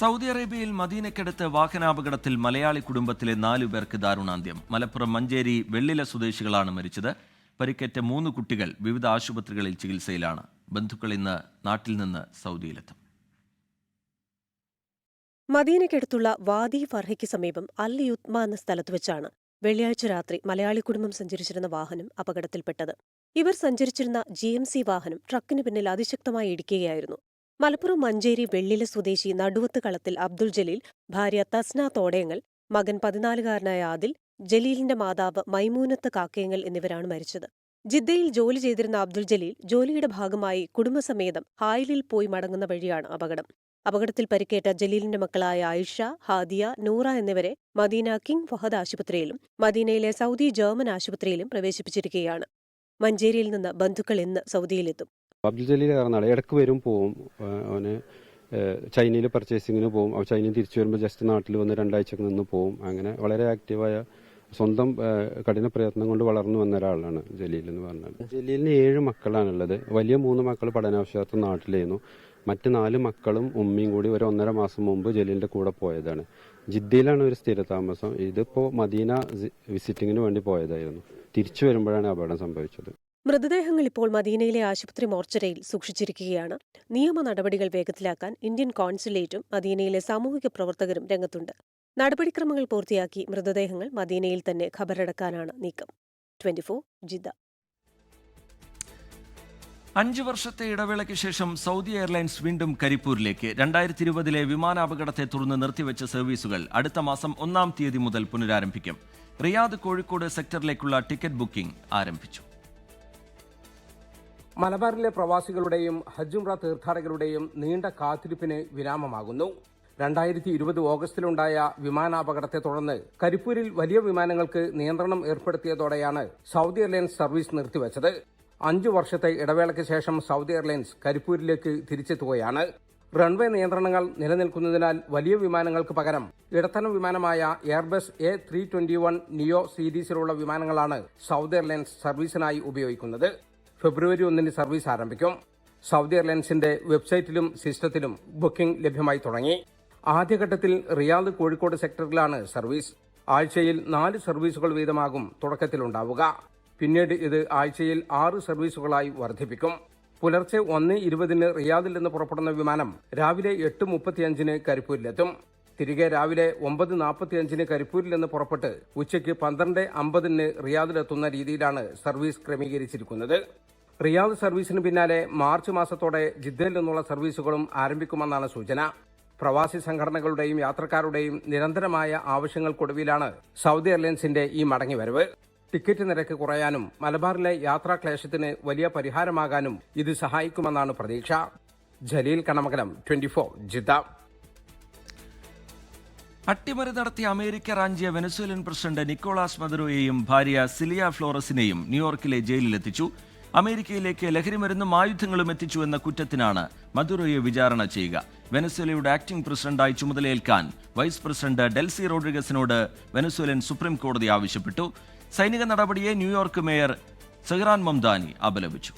സൗദി അറേബ്യയിൽ മദീനയ്ക്കടുത്ത് വാഹനാപകടത്തിൽ മലയാളി കുടുംബത്തിലെ 4 പേർക്ക് ദാരുണാന്ത്യം. മലപ്പുറം മഞ്ചേരി വെള്ളില സ്വദേശികളാണ് മരിച്ചത്. പരിക്കേറ്റ 3 കുട്ടികൾ വിവിധ ആശുപത്രികളിൽ ചികിത്സയിലാണ്. ബന്ധുക്കൾ ഇന്ന് നാട്ടിൽ നിന്ന് സൗദിയിലെത്തും. മദീനയ്ക്കടുത്തുള്ള വാദി ഫർഹയ്ക്ക് സമീപം അൽ യുത്മ എന്ന സ്ഥലത്ത് വെച്ചാണ് വെള്ളിയാഴ്ച രാത്രി മലയാളി കുടുംബം സഞ്ചരിച്ചിരുന്ന വാഹനം അപകടത്തിൽപ്പെട്ടത്. ഇവർ സഞ്ചരിച്ചിരുന്ന GMC വാഹനം ട്രക്കിന് പിന്നിൽ അതിശക്തമായി ഇടിക്കുകയായിരുന്നു. മലപ്പുറം മഞ്ചേരി വെള്ളില സ്വദേശി നടുവത്ത് കളത്തിൽ അബ്ദുൾ ജലീൽ, ഭാര്യ തസ്ന തോടയങ്ങൽ, മകൻ 14-കാരനായ ആദിൽ, ജലീലിന്റെ മാതാവ് മൈമൂനത്ത് കാക്കയങ്ങൽ എന്നിവരാണ് മരിച്ചത്. ജിദ്ദയിൽ ജോലി ചെയ്തിരുന്ന അബ്ദുൾ ജലീൽ ജോലിയുടെ ഭാഗമായി കുടുംബസമേതം ഹായിലിൽ പോയി മടങ്ങുന്ന വഴിയാണ് അപകടം. അപകടത്തിൽ പരിക്കേറ്റ ജലീലിന്റെ മക്കളായ ആയിഷ, ഹാദിയ, നൂറ എന്നിവരെ മദീന കിങ് ഫഹദ് ആശുപത്രിയിലും മദീനയിലെ സൗദി ജർമ്മൻ ആശുപത്രിയിലും പ്രവേശിപ്പിച്ചിരിക്കുകയാണ്. മഞ്ചേരിയിൽ നിന്ന് ബന്ധുക്കൾ ഇന്ന് സൗദിയിലെത്തും. അബ്ദുൽ ജലീൽ കാരണം ഇടയ്ക്ക് വരും പോവും. അവന് ചൈനയിൽ പർച്ചേസിങ്ങിന് പോവും. അവ ചൈനയിൽ തിരിച്ചു വരുമ്പോൾ ജസ്റ്റ് നാട്ടിൽ വന്ന് 2 ആഴ്ചക്ക് നിന്ന് പോവും. അങ്ങനെ വളരെ ആക്റ്റീവായ സ്വന്തം കഠിന പ്രയത്നം കൊണ്ട് വളർന്നു വന്ന ഒരാളാണ് ജലീൽ എന്ന് പറഞ്ഞാൽ. ജലീലിന് 7 മക്കളാണുള്ളത്. വലിയ 3 മക്കൾ പഠനാവശ്യാർത്ഥം നാട്ടിലായിരുന്നു. മറ്റ് 4 മക്കളും ഉമ്മയും കൂടി ഒരു 1.5 മാസം മുമ്പ് ജലീലിന്റെ കൂടെ പോയതാണ്. ജിദ്ദയിലാണ് ഒരു സ്ഥിരതാമസം. ഇതിപ്പോൾ മദീന വിസിറ്റിങ്ങിന് വേണ്ടി പോയതായിരുന്നു. തിരിച്ചു വരുമ്പോഴാണ് അപകടം സംഭവിച്ചത്. മൃതദേഹങ്ങൾ ഇപ്പോൾ മദീനയിലെ ആശുപത്രി മോർച്ചറിയിൽ സൂക്ഷിച്ചിരിക്കുകയാണ്. നിയമ നടപടികൾ വേഗത്തിലാക്കാൻ ഇന്ത്യൻ കോൺസുലേറ്റും മദീനയിലെ സാമൂഹിക പ്രവർത്തകരും രംഗത്തുണ്ട്. നടപടിക്രമങ്ങൾ പൂർത്തിയാക്കി മൃതദേഹങ്ങൾ മദീനയിൽ തന്നെ ഖബറടക്കാനാണ് നീക്കം. 24, ജിദ്ദ. 5 വർഷത്തെ ഇടവേളയ്ക്ക് ശേഷം സൗദി എയർലൈൻസ് വീണ്ടും കരിപ്പൂരിലേക്ക്. 2020-ലെ വിമാനാപകടത്തെ തുടർന്ന് നിർത്തിവെച്ച സർവീസുകൾ അടുത്ത മാസം 1-ാം തീയതി മുതൽ പുനരാരംഭിക്കും. റിയാദ് കോഴിക്കോട് സെക്ടറിലേക്കുള്ള ടിക്കറ്റ് ബുക്കിംഗ് ആരംഭിച്ചു. മലബാറിലെ പ്രവാസികളുടെയും ഹജ്ജുംറ തീർത്ഥാടകരുടെയും നീണ്ട കാത്തിരിപ്പിന് വിരാമമാകുന്നു. 2020 ഓഗസ്റ്റിലുണ്ടായ വിമാനാപകടത്തെ തുടർന്ന് കരിപ്പൂരിൽ വലിയ വിമാനങ്ങൾക്ക് നിയന്ത്രണം ഏർപ്പെടുത്തിയതോടെയാണ് സൗദി എയർലൈൻസ് സർവീസ് നിർത്തിവച്ചത്. 5 വർഷത്തെ ഇടവേളയ്ക്ക് ശേഷം സൗദി എയർലൈൻസ് കരിപ്പൂരിലേക്ക് തിരിച്ചെത്തുകയാണ്. റൺവേ നിയന്ത്രണങ്ങൾ നിലനിൽക്കുന്നതിനാൽ വലിയ വിമാനങ്ങൾക്ക് പകരം ഇടത്തരം വിമാനമായ എയർബസ് A321 നിയോ സീരീസിലുള്ള വിമാനങ്ങളാണ് സൗദി എയർലൈൻസ് സർവീസിനായി ഉപയോഗിക്കുന്നത്. ഫെബ്രുവരി 1-ന് സർവീസ് ആരംഭിക്കും. സൗദി എയർലൈൻസിന്റെ വെബ്സൈറ്റിലും സിസ്റ്റത്തിലും ബുക്കിംഗ് ലഭ്യമായി തുടങ്ങി. ആദ്യഘട്ടത്തിൽ റിയാദ് കോഴിക്കോട് സെക്ടറിലാണ് സർവീസ്. ആഴ്ചയിൽ 4 സർവീസുകൾ വീതമാകും തുടക്കത്തിലുണ്ടാവുക. പിന്നീട് ഇത് ആഴ്ചയിൽ 6 സർവീസുകളായി വർദ്ധിപ്പിക്കും. പുലർച്ചെ 1:20-ന് റിയാദിൽ നിന്ന് പുറപ്പെടുന്ന വിമാനം രാവിലെ 8:35-ന് കരിപ്പൂരിലെത്തും. തിരികെ രാവിലെ 9:45-ന് കരിപ്പൂരിൽ നിന്ന് പുറപ്പെട്ട് ഉച്ചയ്ക്ക് 12:50-ന് റിയാദിലെത്തുന്ന രീതിയിലാണ് സർവീസ് ക്രമീകരിച്ചിരിക്കുന്നത്. റിയാദ് സർവീസിന് പിന്നാലെ മാർച്ച് മാസത്തോടെ ജിദ്ദയിൽ നിന്നുള്ള സർവീസുകളും ആരംഭിക്കുമെന്നാണ് സൂചന. പ്രവാസി സംഘടനകളുടെയും യാത്രക്കാരുടെയും നിരന്തരമായ ആവശ്യങ്ങൾക്കൊടുവിലാണ് സൗദി എയർലൈൻസിന്റെ ഈ മടങ്ങിവരവ്. ടിക്കറ്റ് നിരക്ക് കുറയാനും മലബാറിലെ യാത്രാക്ലേശത്തിന് വലിയ പരിഹാരമാകാനും ഇത് സഹായിക്കുമെന്നാണ് പ്രതീക്ഷ. ജലീൽ കണമകലം, 24 ജിദ്ദ. അട്ടിമറി നടത്തിയ അമേരിക്ക റാഞ്ചിയ വെനസ്വേലൻ പ്രസിഡന്റ് നിക്കോളാസ് മദുറോയെയും ഭാര്യ സിലിയ ഫ്ലോറസിനെയും ന്യൂയോർക്കിലെ ജയിലിലെത്തിച്ചു. അമേരിക്കയിലേക്ക് ലഹരിമരുന്നും ആയുധങ്ങളും എത്തിച്ചു എന്ന കുറ്റത്തിനാണ് മദുറോയെ വിചാരണ ചെയ്യുക. വെനസ്വേലയുടെ ആക്ടിംഗ് പ്രസിഡന്റായി ചുമതലയേൽക്കാൻ വൈസ് പ്രസിഡന്റ് ഡെൽസി റോഡ്രിഗസിനോട് വെനസ്വേലൻ സുപ്രീം കോടതി ആവശ്യപ്പെട്ടു. സൈനിക നടപടിയെ ന്യൂയോർക്ക് മേയർ സെഹ്റാൻ മംദാനി അപലപിച്ചു.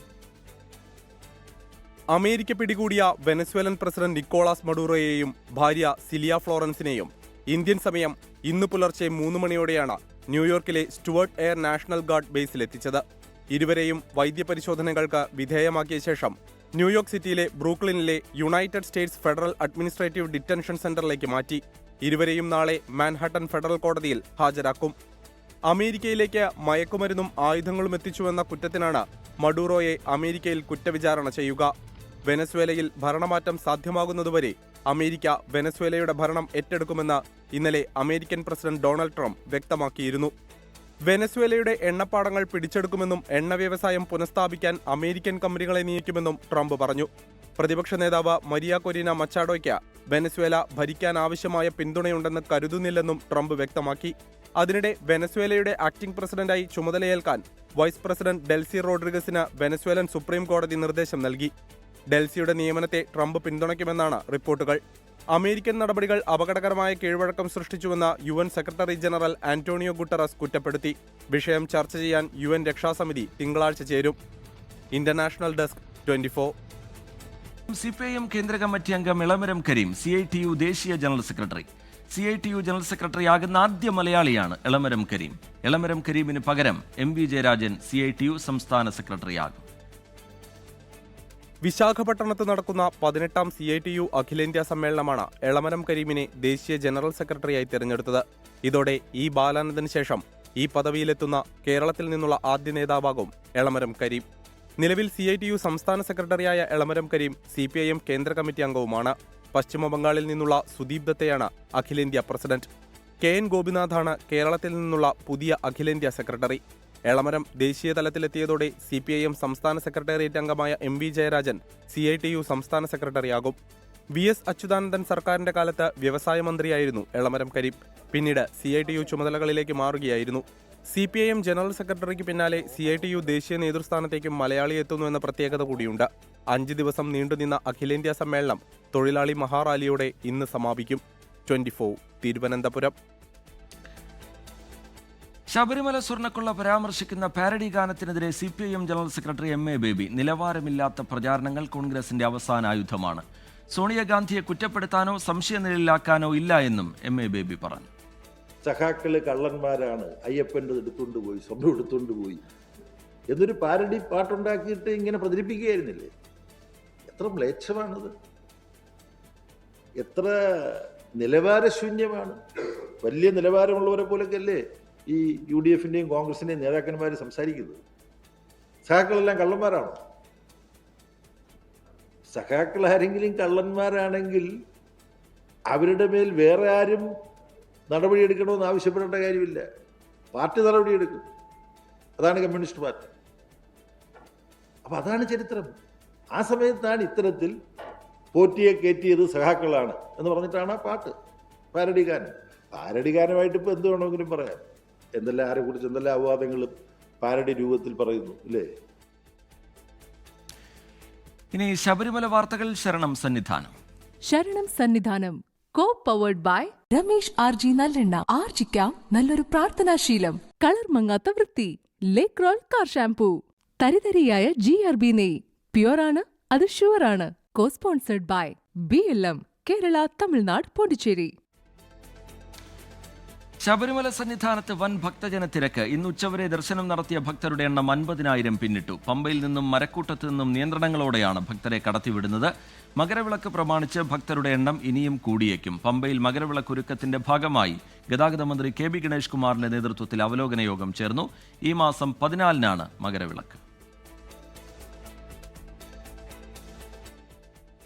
അമേരിക്ക പിടികൂടിയ വെനസ്വേലൻ പ്രസിഡന്റ് നിക്കോളാസ് മഡൂറോയെയും ഭാര്യ സിലിയ ഫ്ലോറൻസിനെയും ഇന്ത്യൻ സമയം ഇന്ന് പുലർച്ചെ 3 മണിയോടെയാണ് ന്യൂയോർക്കിലെ സ്റ്റുവർട്ട് എയർ നാഷണൽ ഗാർഡ് ബേസിലെത്തിച്ചത്. ഇരുവരെയും വൈദ്യപരിശോധനകൾക്ക് വിധേയമാക്കിയ ശേഷം ന്യൂയോർക്ക് സിറ്റിയിലെ ബ്രൂക്ലിനിലെ United States Federal Administrative Detention സെന്ററിലേക്ക് മാറ്റി. ഇരുവരെയും നാളെ മാൻഹട്ടൻ ഫെഡറൽ കോടതിയിൽ ഹാജരാക്കും. അമേരിക്കയിലേക്ക് മയക്കുമരുന്നും ആയുധങ്ങളും എത്തിച്ചുവെന്ന കുറ്റത്തിനാണ് മഡൂറോയെ അമേരിക്കയിൽ കുറ്റവിചാരണ ചെയ്യുക. വെനസ്വേലയിൽ ഭരണമാറ്റം സാധ്യമാകുന്നതുവരെ അമേരിക്ക വെനസ്വേലയുടെ ഭരണം ഏറ്റെടുക്കുമെന്ന് ഇന്നലെ അമേരിക്കൻ പ്രസിഡന്റ് ഡൊണാൾഡ് ട്രംപ് വ്യക്തമാക്കിയിരുന്നു. വെനസ്വേലയുടെ എണ്ണപ്പാടങ്ങൾ പിടിച്ചെടുക്കുമെന്നും എണ്ണ വ്യവസായം പുനഃസ്ഥാപിക്കാൻ അമേരിക്കൻ കമ്പനികളെ നിയമിക്കുമെന്നും ട്രംപ് പറഞ്ഞു. പ്രതിപക്ഷ നേതാവ് മരിയ കൊരീന മച്ചാഡോയ്ക്ക് വെനസ്വേല ഭരിക്കാനാവശ്യമായ പിന്തുണയുണ്ടെന്ന് കരുതുന്നില്ലെന്നും ട്രംപ് വ്യക്തമാക്കി. അതിനിടെ വെനസ്വേലയുടെ ആക്ടിംഗ് പ്രസിഡന്റായി ചുമതലയേൽക്കാൻ വൈസ് പ്രസിഡന്റ് ഡെൽസി റോഡ്രിഗസിന് വെനസ്വേലൻ സുപ്രീം കോടതി നിർദ്ദേശം നൽകി. ഡെൽസിയുടെ നിയമനത്തെ ട്രംപ് പിന്തുണയ്ക്കുമെന്നാണ് റിപ്പോർട്ടുകൾ. അമേരിക്കൻ നടപടികൾ അപകടകരമായ കീഴ്വഴക്കം സൃഷ്ടിച്ചുവെന്ന് UN secretary general Antonio Guterres കുറ്റപ്പെടുത്തി. വിഷയം ചർച്ച ചെയ്യാൻ UN രക്ഷാസമിതി തിങ്കളാഴ്ച ചേരും. International desk 24. CPIM കേന്ദ്ര കമ്മിറ്റി അംഗം ഇളമരം കരീം CITU ദേശീയ ജനറൽ സെക്രട്ടറി. CITU ജനറൽ സെക്രട്ടറിയാകുന്ന ആദ്യ മലയാളിയാണ് ഇളമരം കരീം. ഇളമരം കരീമിന് പകരം MV ജയരാജൻ CITU സംസ്ഥാന സെക്രട്ടറിയാകും. വിശാഖപട്ടണത്ത് നടക്കുന്ന 18ാം CITU അഖിലേന്ത്യാ സമ്മേളനമാണ് എളമരം കരീമിനെ ദേശീയ ജനറൽ സെക്രട്ടറിയായി തിരഞ്ഞെടുത്തത്. ഇതോടെ ബാലാനന്ദന് ശേഷം ഈ പദവിയിലെത്തുന്ന കേരളത്തിൽ നിന്നുള്ള ആദ്യ നേതാവാകും എളമരം കരീം. നിലവിൽ CITU സംസ്ഥാന സെക്രട്ടറിയായ എളമരം കരീം CPIM കേന്ദ്ര കമ്മിറ്റി അംഗവുമാണ്. പശ്ചിമബംഗാളിൽ നിന്നുള്ള സുദീപ് ദത്തയാണ് അഖിലേന്ത്യാ പ്രസിഡന്റ്. KN ഗോപിനാഥാണ് കേരളത്തിൽ നിന്നുള്ള പുതിയ അഖിലേന്ത്യാ സെക്രട്ടറി. എളമരം ദേശീയ തലത്തിലെത്തിയതോടെ CPIM സംസ്ഥാന സെക്രട്ടേറിയറ്റ് അംഗമായ MV ജയരാജൻ CITU സംസ്ഥാന സെക്രട്ടറിയാകും. VS അച്യുതാനന്ദൻ സർക്കാരിന്റെ കാലത്ത് വ്യവസായ മന്ത്രിയായിരുന്നു എളമരം കരീം. പിന്നീട് CITU ചുമതലകളിലേക്ക് മാറുകയായിരുന്നു. CPIM ജനറൽ സെക്രട്ടറിക്ക് പിന്നാലെ CITU ദേശീയ നേതൃസ്ഥാനത്തേക്കും മലയാളി എത്തുന്നുവെന്ന പ്രത്യേകത കൂടിയുണ്ട്. 5 ദിവസം നീണ്ടുനിന്ന അഖിലേന്ത്യാ സമ്മേളനം തൊഴിലാളി മഹാറാലിയോടെ ഇന്ന് സമാപിക്കും. 24 തിരുവനന്തപുരം. ശബരിമല സ്വർണ്ണക്കൊള്ള പരാമർശിക്കുന്ന പാരഡി ഗാനത്തിനെതിരെ CPIM general secretary MA Baby നിലവാരമില്ലാത്ത പ്രചാരണങ്ങൾ കോൺഗ്രസിന്റെ അവസാന ആയുധമാണ്. സോണിയാഗാന്ധിയെ കുറ്റപ്പെടുത്താനോ സംശയനിഴലിലാക്കാനോ ഇല്ല എന്നും MA ബേബി പറഞ്ഞു. സഖാക്കള് കള്ളന്മാരാണ്, അയ്യപ്പൻ്റെ എടുത്തുകൊണ്ടുപോയി, സ്വർണ്ണം എടുത്തുകൊണ്ടുപോയി എന്നൊരു പാരഡി പാട്ടുണ്ടാക്കിയിട്ട് ഇങ്ങനെ പ്രചരിപ്പിക്കുകയായിരുന്നില്ലേ? എത്ര മ്ലേച്ഛമാണത്, എത്ര നിലവാരശൂന്യമാണ്. വലിയ നിലവാരമുള്ളവരെ പോലൊക്കെയല്ലേ ഈ UDFന്റെയും കോൺഗ്രസിന്റെയും നേതാക്കന്മാർ സംസാരിക്കുന്നത്. സഖാക്കളെല്ലാം കള്ളന്മാരാണോ? സഖാക്കൾ ആരെങ്കിലും കള്ളന്മാരാണെങ്കിൽ അവരുടെ മേൽ വേറെ ആരും നടപടിയെടുക്കണമെന്ന് ആവശ്യപ്പെടേണ്ട കാര്യമില്ല. പാർട്ടി നടപടിയെടുക്കും. അതാണ് കമ്മ്യൂണിസ്റ്റ് പാർട്ടി. അപ്പം അതാണ് ചരിത്രം. ആ സമയത്താണ് ഇത്തരത്തിൽ പോറ്റിയെ കയറ്റിയത് സഖാക്കളാണ് എന്ന് പറഞ്ഞിട്ടാണ് ആ പാട്ട് പാരഡിഗാനം. പാരഡിഗാനമായിട്ട് ഇപ്പോൾ എന്ത് വേണമെങ്കിലും പറയാം. എന്തെല്ലാം ആരെക്കുറിച്ച് എന്തെല്ലാം അപവാദങ്ങളും പാരഡി രൂപത്തിൽ പറയുന്നു ഇല്ലേ? ഇനി ശബരിമല വാർത്തകൾ. ശരണം സന്നിധാനം. ശരണം സന്നിധാനം co powered by Ramesh RG നല്ലെണ്ണ. ആർജിക്കാം നല്ലൊരു പ്രാർത്ഥനാശീലം. കളർ മങ്ങാത്ത വൃത്തി. ലേക്രോൾ കാർ ഷാംപൂ. തരിതരിയായ GRB നെയ്. പ്യുവറാണ്, അത് ഷുവറാണ്. Co sponsored by BLM Kerala, Tamil Nadu, Pondicherry. Sabarimala സന്നിധാനത്ത് വൻ ഭക്തജന തിരക്ക്. ഇന്ന് ഉച്ചവരെ ദർശനം നടത്തിയ ഭക്തരുടെ എണ്ണം 50,000 പിന്നിട്ടു. പമ്പയിൽ നിന്നും മരക്കൂട്ടത്തു നിന്നും നിയന്ത്രണങ്ങളോടെയാണ് ഭക്തരെ കടത്തിവിടുന്നത്. മകരവിളക്ക് പ്രമാണിച്ച് ഭക്തരുടെ എണ്ണം ഇനിയും കൂടിയേക്കും. പമ്പയിൽ മകരവിളക്കൊരുക്കത്തിന്റെ ഭാഗമായി ഗതാഗത മന്ത്രി KB ഗണേഷ് കുമാറിന്റെ നേതൃത്വത്തിൽ അവലോകന യോഗം ചേർന്നു. ഈ മാസം 14-നാണ് മകരവിളക്ക്.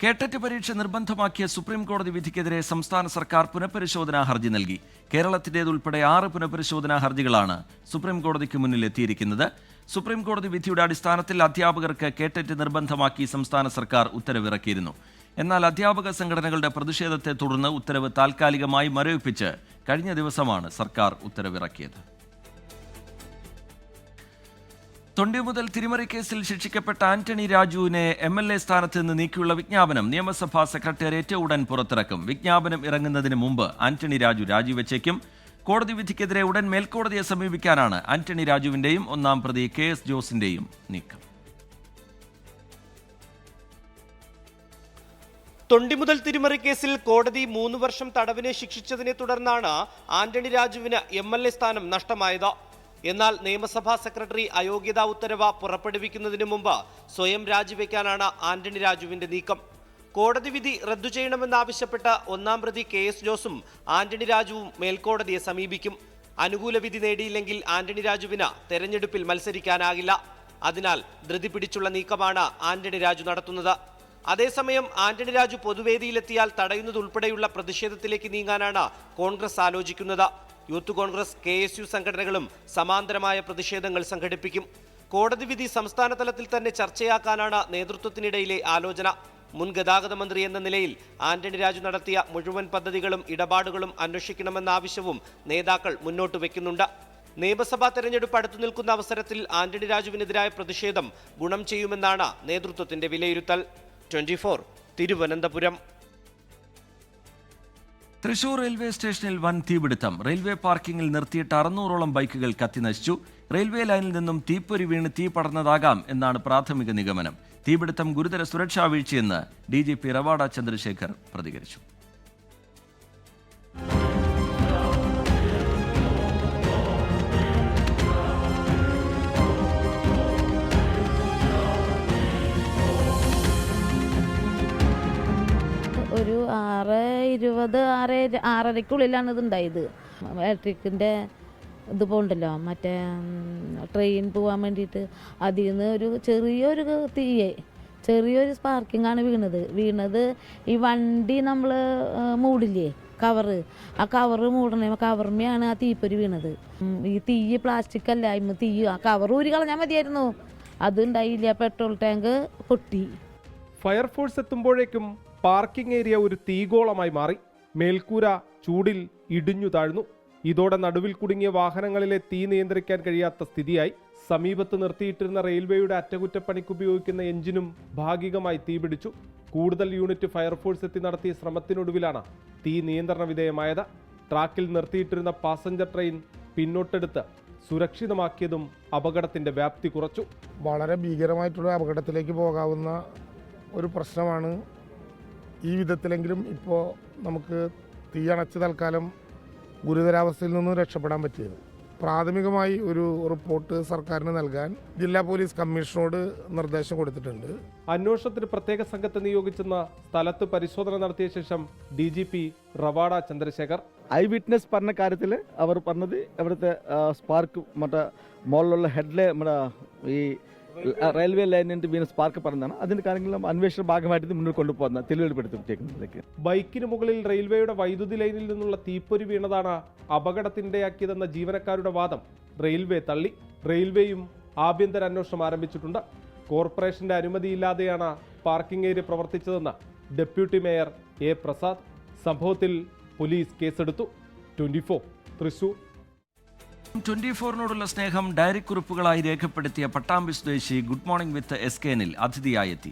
കേട്ടറ്റ് പരീക്ഷ നിർബന്ധമാക്കിയ സുപ്രീം കോടതി വിധിക്കെതിരെ സംസ്ഥാന സർക്കാർ പുനഃപരിശോധനാ ഹർജി നൽകി. കേരളത്തിൻ്റേതുൾപ്പെടെ 6 പുനഃപരിശോധനാ ഹർജികളാണ് സുപ്രീം കോടതിക്ക് മുന്നിൽ എത്തിയിരിക്കുന്നത്. സുപ്രീം കോടതി വിധിയുടെ അടിസ്ഥാനത്തിൽ അധ്യാപകർക്ക് കേട്ടറ്റ് നിർബന്ധമാക്കി സംസ്ഥാന സർക്കാർ ഉത്തരവിറക്കിയിരുന്നു. എന്നാൽ അധ്യാപക സംഘടനകളുടെ പ്രതിഷേധത്തെ തുടർന്ന് ഉത്തരവ് താൽക്കാലികമായി മരവിപ്പിച്ച് കഴിഞ്ഞ ദിവസമാണ് സർക്കാർ ഉത്തരവിറക്കിയത്. തൊണ്ടി മുതൽ തിരിമറി കേസിൽ ശിക്ഷിക്കപ്പെട്ട ആന്റണി രാജുവിനെ MLA സ്ഥാനത്ത് നിന്ന് നീക്കിയുള്ള വിജ്ഞാപനം നിയമസഭാ സെക്രട്ടേറിയറ്റ് ഉടൻ പുറത്തിറക്കും. വിജ്ഞാപനം ഇറങ്ങുന്നതിന് മുമ്പ് ആന്റണി രാജു രാജിവെച്ചേക്കും. കോടതി വിധിക്കെതിരെ ഉടൻ മേൽക്കോടതിയെ സമീപിക്കാനാണ് ആന്റണി രാജുവിന്റെയും 1-ാം പ്രതി KS ജോസിന്റെയും നീക്കം. തൊണ്ടി മുതൽ തിരിമറി കേസിൽ കോടതി 3 വർഷം തടവിനെ ശിക്ഷിച്ചതിനെ തുടർന്നാണ് ആന്റണി രാജുവിന് MLA സ്ഥാനം നഷ്ടമായത്. എന്നാൽ നിയമസഭാ സെക്രട്ടറി അയോഗ്യതാ ഉത്തരവ് പുറപ്പെടുവിക്കുന്നതിന് മുമ്പ് സ്വയം രാജിവെക്കാനാണ് ആന്റണി രാജുവിന്റെ നീക്കം. കോടതി വിധി റദ്ദു ചെയ്യണമെന്നാവശ്യപ്പെട്ട് 1-ാം പ്രതി KS ജോസും ആന്റണി രാജുവും മേൽക്കോടതിയെ സമീപിക്കും. അനുകൂല വിധി നേടിയില്ലെങ്കിൽ ആന്റണി രാജുവിന് തെരഞ്ഞെടുപ്പിൽ മത്സരിക്കാനാകില്ല. അതിനാൽ ധൃതി പിടിച്ചുള്ള നീക്കമാണ് ആന്റണി രാജു നടത്തുന്നത്. അതേസമയം ആന്റണി രാജു പൊതുവേദിയിലെത്തിയാൽ തടയുന്നതുൾപ്പെടെയുള്ള പ്രതിഷേധത്തിലേക്ക് നീങ്ങാനാണ് കോൺഗ്രസ് ആലോചിക്കുന്നത്. യൂത്ത് കോൺഗ്രസ്, KSU സംഘടനകളും സമാന്തരമായ പ്രതിഷേധങ്ങൾ സംഘടിപ്പിക്കും. കോടതി വിധി സംസ്ഥാന തലത്തിൽ തന്നെ ചർച്ചയാക്കാനാണ് നേതൃത്വത്തിനിടയിലെ ആലോചന. മുൻ ഗതാഗത മന്ത്രി എന്ന നിലയിൽ ആന്റണി രാജു നടത്തിയ മുഴുവൻ പദ്ധതികളും ഇടപാടുകളും അന്വേഷിക്കണമെന്ന ആവശ്യവും നേതാക്കൾ മുന്നോട്ട് വെക്കുന്നുണ്ട്. നിയമസഭാ തെരഞ്ഞെടുപ്പ് അടുത്തു നിൽക്കുന്ന അവസരത്തിൽ ആന്റണി രാജുവിനെതിരായ പ്രതിഷേധം ഗുണം ചെയ്യുമെന്നാണ് നേതൃത്വത്തിന്റെ വിലയിരുത്തൽ. 24 തിരുവനന്തപുരം. തൃശൂർ റെയിൽവേ സ്റ്റേഷനിൽ വൻ തീപിടുത്തം. റെയിൽവേ പാർക്കിംഗിൽ നിർത്തിയിട്ട് 600ഓളം ബൈക്കുകൾ കത്തിനശിച്ചു. റെയിൽവേ ലൈനിൽ നിന്നും തീപ്പൊരി വീണ് തീ പടർന്നതാകാം എന്നാണ് പ്രാഥമിക നിഗമനം. തീപിടുത്തം ഗുരുതര സുരക്ഷാ വീഴ്ചയെന്ന് DGP റവാഡ ചന്ദ്രശേഖർ പ്രതികരിച്ചു. ഒരു 6:20, 6:30-ക്കുള്ളിലാണ് ഇത് ഉണ്ടായത്. ഇലക്ട്രിക്കിൻ്റെ ഇത് പോകണ്ടല്ലോ, മറ്റേ ട്രെയിൻ പോകാൻ വേണ്ടിയിട്ട് അതിൽ നിന്ന് ഒരു ചെറിയൊരു സ്പാർക്കിങ്ങാണ് വീണത്. ഈ വണ്ടി നമ്മൾ മൂടില്ലേ, കവറ്, ആ കവറ് കവറിനെയാണ് ആ തീപ്പൊരി വീണത്. ഈ തീ പ്ലാസ്റ്റിക് അല്ല, ഇന്ന് തീ ആ കവർ ഊരി കളഞ്ഞാൽ മതിയായിരുന്നു. അതുണ്ടായില്ല. പെട്രോൾ ടാങ്ക് പൊട്ടി. ഫയർഫോഴ്സ് എത്തുമ്പോഴേക്കും പാർക്കിംഗ് ഏരിയ ഒരു തീഗോളമായി മാറി. മേൽക്കൂര ചൂടിൽ ഇടിഞ്ഞു താഴ്ന്നു. ഇതോടെ നടുവിൽ കുടുങ്ങിയ വാഹനങ്ങളിലെ തീ നിയന്ത്രിക്കാൻ കഴിയാത്ത സ്ഥിതിയായി. സമീപത്ത് നിർത്തിയിട്ടിരുന്ന റെയിൽവേയുടെ അറ്റകുറ്റപ്പണിക്ക് ഉപയോഗിക്കുന്ന എഞ്ചിനും ഭാഗികമായി തീപിടിച്ചു. കൂടുതൽ യൂണിറ്റ് ഫയർഫോഴ്സ് എത്തി നടത്തിയ ശ്രമത്തിനൊടുവിലാണ് തീ നിയന്ത്രണ വിധേയമായത്. ട്രാക്കിൽ നിർത്തിയിട്ടിരുന്ന പാസഞ്ചർ ട്രെയിൻ പിന്നോട്ടെടുത്ത് സുരക്ഷിതമാക്കിയതും അപകടത്തിന്റെ വ്യാപ്തി കുറച്ചു. വളരെ ഭീകരമായിട്ടുള്ള അപകടത്തിലേക്ക് പോകാവുന്ന ഒരു പ്രശ്നമാണ്. ഈ വിധത്തിലെങ്കിലും ഇപ്പോൾ നമുക്ക് തീ അണച്ച് തൽക്കാലം ഗുരുതരാവസ്ഥയിൽ നിന്നും രക്ഷപ്പെടാൻ പറ്റിയത്. പ്രാഥമികമായി ഒരു റിപ്പോർട്ട് സർക്കാരിന് നൽകാൻ ജില്ലാ പോലീസ് കമ്മീഷണറോട് നിർദ്ദേശം കൊടുത്തിട്ടുണ്ട്. അന്വേഷണത്തിന് പ്രത്യേക സംഘത്തെ നിയോഗിച്ചെന്ന സ്ഥലത്ത് പരിശോധന നടത്തിയ ശേഷം DGP Rawada Chandrasekhar eye witness പറഞ്ഞ കാര്യത്തിൽ അവർ പറഞ്ഞത് ഇവിടുത്തെ സ്പാർക്ക് മറ്റേ മോളിലുള്ള ഹെഡിലെ നമ്മുടെ ഈ റെയിൽവേ ലൈനിന്റെ വീണ് സ്പാർക്ക് പറഞ്ഞതാണ്. അതിന്റെ കാര്യങ്ങളും അന്വേഷണ ഭാഗമായിട്ട് മുന്നോട്ട് കൊണ്ടുപോകുന്ന തെളിവെടുപ്പെടുത്തിയേക്കുന്നതിലേക്ക്. ബൈക്കിന് മുകളിൽ റെയിൽവേയുടെ വൈദ്യുതി ലൈനിൽ നിന്നുള്ള തീപ്പൊരി വീണതാണ് അപകടത്തിനിടയാക്കിയതെന്ന ജീവനക്കാരുടെ വാദം റെയിൽവേ തള്ളി. റെയിൽവേയും ആഭ്യന്തര അന്വേഷണം ആരംഭിച്ചിട്ടുണ്ട്. കോർപ്പറേഷന്റെ അനുമതിയില്ലാതെയാണ് പാർക്കിംഗ് ഏരിയ പ്രവർത്തിച്ചതെന്ന് ഡെപ്യൂട്ടി മേയർ A. പ്രസാദ്. സംഭവത്തിൽ പോലീസ് കേസെടുത്തു. 24 തൃശൂർ. 24-നോടുള്ള സ്നേഹം ഡയറിക്കുറിപ്പുകളായി രേഖപ്പെടുത്തിയ പട്ടാമ്പി സ്വദേശി ഗുഡ് മോർണിംഗ് വിത്ത് SKNൽ അതിഥിയായെത്തി.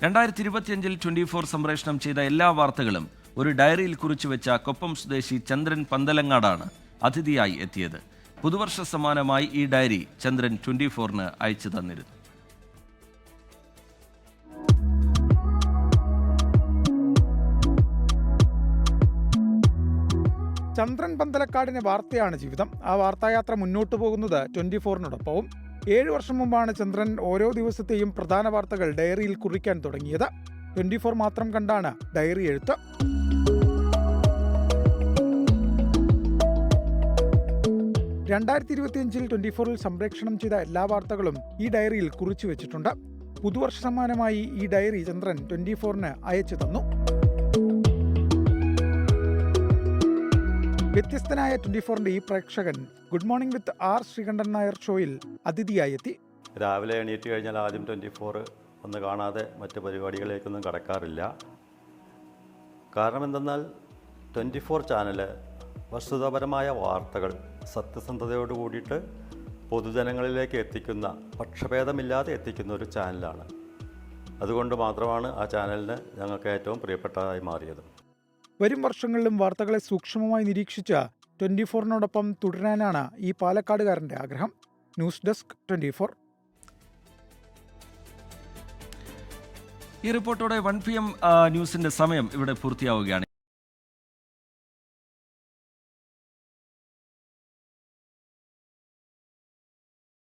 2025-ൽ 24 സംപ്രേഷണം ചെയ്ത എല്ലാ വാർത്തകളും ഒരു ഡയറിയിൽ കുറിച്ചുവെച്ച കൊപ്പം സ്വദേശി ചന്ദ്രൻ പന്തലങ്ങാടാണ് അതിഥിയായി എത്തിയത്. പുതുവർഷ സമ്മാനമായി ഈ ഡയറി ചന്ദ്രൻ 24-ന് അയച്ചു തന്നിരുന്നു. ചന്ദ്രൻ പന്തലക്കാടിന്റെ വാർത്തയാണ് ജീവിതം. ആ വാർത്തായാത്ര മുന്നോട്ടു പോകുന്നത് 24-നോടൊപ്പവും. 7 വർഷം മുമ്പാണ് ചന്ദ്രൻ ഓരോ ദിവസത്തെയും പ്രധാന വാർത്തകൾ ഡയറിയിൽ കുറിക്കാൻ തുടങ്ങിയത്. 24 മാത്രം കണ്ടാണ് ഡയറി എഴുത്ത്. ൽ 24-ൽ സംപ്രേക്ഷണം ചെയ്ത എല്ലാ വാർത്തകളും ഈ ഡയറിയിൽ കുറിച്ചു വെച്ചിട്ടുണ്ട്. പുതുവർഷ സമ്മാനമായി ഈ ഡയറി ചന്ദ്രൻ 24-ന് അയച്ചു തന്നു. വ്യത്യസ്തനായ 24-ന്റെ ഈ പ്രേക്ഷകൻ Good Morning with R Sreekandan Nair ഷോയിൽ അതിഥിയായി എത്തി. രാവിലെ എണീറ്റ് കഴിഞ്ഞാൽ ആദ്യം 24 ഒന്ന് കാണാതെ മറ്റ് പരിപാടികളിലേക്കൊന്നും കടക്കാറില്ല. കാരണം എന്തെന്നാൽ 24 ചാനൽ വസ്തുതാപരമായ വാർത്തകൾ സത്യസന്ധതയോട് കൂടിയിട്ട് പൊതുജനങ്ങളിലേക്ക് എത്തിക്കുന്ന, പക്ഷഭേദമില്ലാതെ എത്തിക്കുന്ന ഒരു ചാനലാണ്. അതുകൊണ്ട് മാത്രമാണ് ആ ചാനലിന് ഞങ്ങൾക്ക് ഏറ്റവും പ്രിയപ്പെട്ടതായി മാറിയത്. വരും വർഷങ്ങളിലും വാർത്തകളെ സൂക്ഷ്മമായി നിരീക്ഷിച്ച 24-നോടൊപ്പം തുടരാനാണ് ഈ പാലക്കാടുകാരന്റെ ആഗ്രഹം. News desk 24. ഈ റിപ്പോർട്ടോടെ 1 PM ന്യൂസിന്റെ സമയം ഇവിടെ പൂർത്തിയാവുകയാണ്.